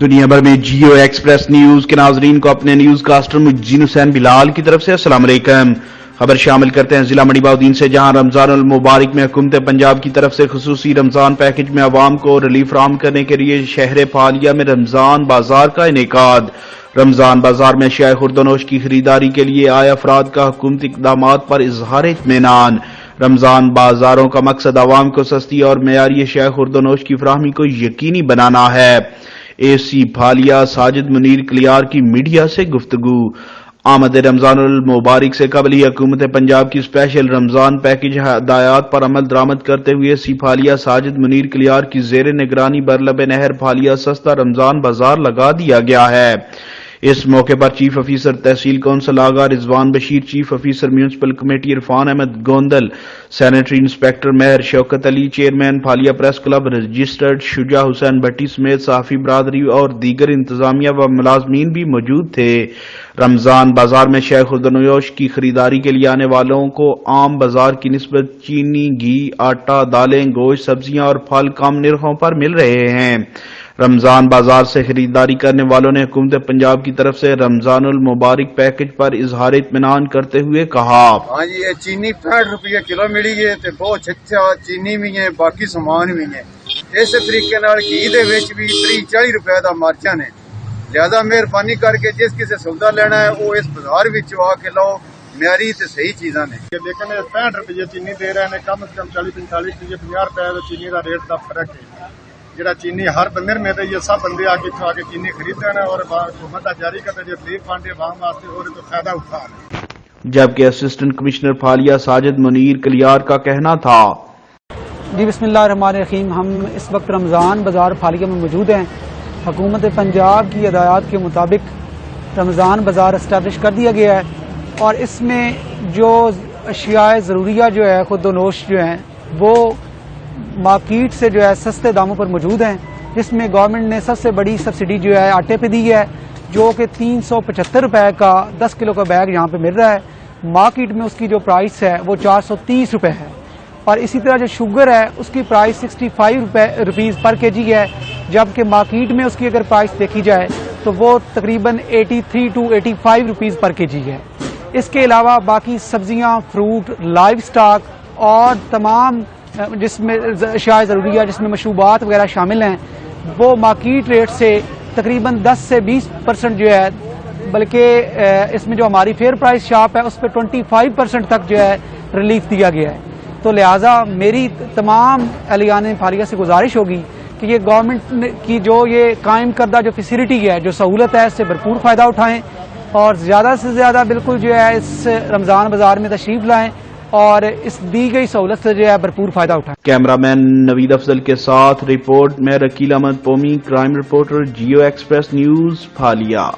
دنیا بھر میں جیو ایکسپریس نیوز کے ناظرین کو اپنے نیوز کاسٹر مجین حسین بلال کی طرف سے السلام علیکم۔ خبر شامل کرتے ہیں ضلع منڈی بہاؤالدین سے، جہاں رمضان المبارک میں حکومت پنجاب کی طرف سے خصوصی رمضان پیکج میں عوام کو ریلیف فراہم کرنے کے لیے شہر پھالیہ میں رمضان بازار کا انعقاد۔ رمضان بازار میں اشیاء خوردونوش کی خریداری کے لیے آئے افراد کا حکومتی اقدامات پر اظہار اطمینان۔ رمضان بازاروں کا مقصد عوام کو سستی اور معیاری اشیاء خوردونوش کی فراہمی کو یقینی بنانا ہے۔ اے سی پھالیہ ساجد منیر کلیار کی میڈیا سے گفتگو۔ آمد رمضان المبارک سے قبل ہی حکومت پنجاب کی اسپیشل رمضان پیکج ہدایات پر عمل درآمد کرتے ہوئے اے سی پھالیہ ساجد منیر کلیار کی زیر نگرانی برلب نہر پھالیہ سستا رمضان بازار لگا دیا گیا ہے۔ اس موقع پر chief officer tehsil council Agha Rizwan Bashir, chief officer municipal committee Irfan Ahmed Gondal, sanitary inspector Mehr Shaukat Ali, chairman Phalia press club registered Shuja Hussain Bhatti سمیت صحافی برادری اور دیگر انتظامیہ و ملازمین بھی موجود تھے۔ رمضان بازار میں اشیاء خوردونوش کی خریداری کے لیے آنے والوں کو عام بازار کی نسبت چینی، گھی، آٹا، دالیں، گوشت، سبزیاں اور پھل کم نرخوں پر مل رہے ہیں۔ رمضان بازار سے خریداری کرنے والوں نے حکومت پنجاب کی طرف سے رمضان المبارک پیکج پر اظہار اطمینان کرتے ہوئے کہا، ہاں جی، یہ چینی 65 روپیے کلو ملی ہے تے بہت اچھا چینی بھی ہے، باقی سامان بھی ہے۔ اسی طریقے نال گھی دے وچ بھی 30-40 روپے دا مارچن ہے۔ لہذا مہربانی کر کے جس کسی سودا لینا ہے وہ اس بازار وچ آ کے لو، معیاری تے صحیح چیزاں نے۔ لیکن 65 روپے چینی دے رہے ہیں، کم از کم 40-45 روپے 50 روپے چینی کا ریٹ کا فرق ہے۔ جڑا چینی ہر بندر میں یہ سب بندے آ کے چینی خریدتے ہیں اور حکومت جاری کرتے جو ریلیف فنڈ عوام واسطے اور تو فائدہ اٹھا رہے ہیں۔ جبکہ اسسٹنٹ کمشنر پھالیہ ساجد منیر کلیار کا کہنا تھا، جی بسم اللہ الرحمن الرحیم، ہم اس وقت رمضان بازار پھالیہ میں موجود ہیں۔ حکومت پنجاب کی ہدایات کے مطابق رمضان بازار اسٹیبلش کر دیا گیا ہے اور اس میں جو اشیاء ضروریہ جو ہے خوردونوش جو ہیں وہ مارکیٹ سے جو ہے سستے داموں پر موجود ہیں، جس میں گورنمنٹ نے سب سے بڑی سبسڈی جو ہے آٹے پہ دی ہے، جو کہ 375 روپے کا 10 کلو کا بیگ یہاں پہ مل رہا ہے۔ مارکیٹ میں اس کی جو پرائس ہے وہ 430 روپے ہے، اور اسی طرح جو شوگر ہے اس کی پرائس 65 روپیز پر کے جی ہے، جبکہ مارکیٹ میں اس کی اگر پرائس دیکھی جائے تو وہ تقریباً 83 to 85 روپیز پر کے جی ہے۔ اس کے علاوہ باقی سبزیاں، فروٹ، لائیو سٹاک اور تمام جس میں اشیاء ضروریہ جس میں مشروبات وغیرہ شامل ہیں وہ مارکیٹ ریٹ سے تقریباً 10 سے 20% جو ہے، بلکہ اس میں جو ہماری فیئر پرائس شاپ ہے اس پہ 25% تک جو ہے ریلیف دیا گیا ہے۔ تو لہٰذا میری تمام اہلیان پھالیہ سے گزارش ہوگی کہ یہ گورنمنٹ کی جو یہ قائم کردہ جو فیسلٹی ہے، جو سہولت ہے، اس سے بھرپور فائدہ اٹھائیں اور زیادہ سے زیادہ بالکل جو ہے اس رمضان بازار میں تشریف لائیں اور اس دی گئی سہولت سے جو ہے بھرپور فائدہ اٹھائیں۔ کیمرہ مین نوید افضل کے ساتھ رپورٹ میں Rakeel Ahmed Pomi, crime reporter Geo express news Phalia.